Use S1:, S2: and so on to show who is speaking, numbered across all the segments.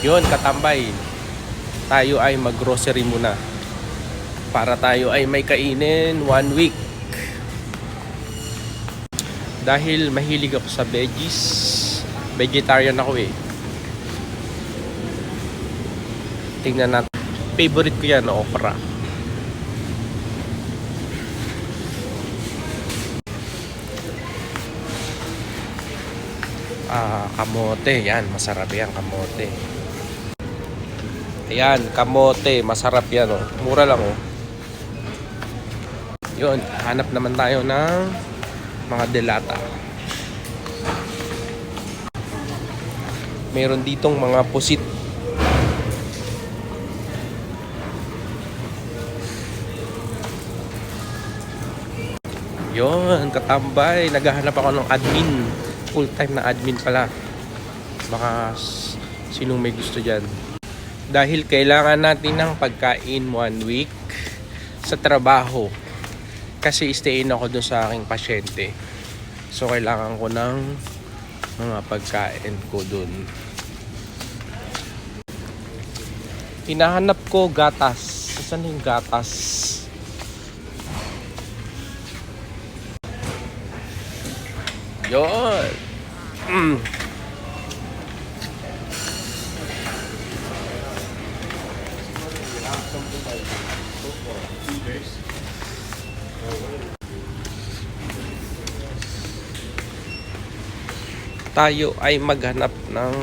S1: Yun, katambay. Tayo ay mag-grocery muna. Para tayo ay may kainin 1 week. Dahil mahilig ako sa veggies. Vegetarian ako eh. Tingnan natin. Favorite ko yan, okra. Kamote. Yan, masarap yan, kamote. Ayan, kamote. Masarap yan, oh. Mura lang, oh. Yun, hanap naman tayo ng mga delata. Meron ditong mga pusit. Yun, katambay. Naghahanap ako ng admin. Full time na admin pala. Baka sinong may gusto dyan. Dahil kailangan natin ng pagkain 1 week sa trabaho. Kasi stayin ako dun sa aking pasyente. So kailangan ko ng mga pagkain ko dun. Hinahanap ko gatas. Saan yung gatas? Yun. Tayo ay maghanap ng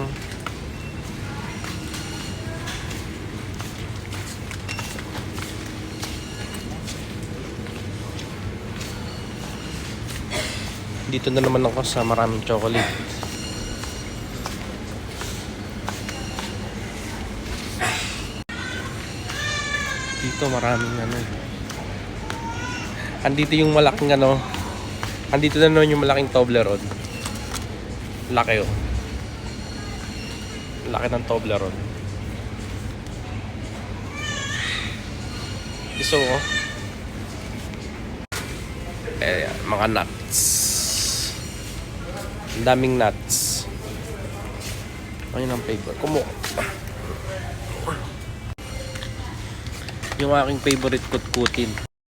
S1: dito na naman ako sa maraming chocolate. Dito maraming ano. Andito yung malaking ano. Andito na naman yung malaking Toblerone. Laki oh. Laki ng Toblerone. Iso oh. Mga nuts. Ang daming nuts. Ayun ang favorite. Yung aking favorite kutkutin.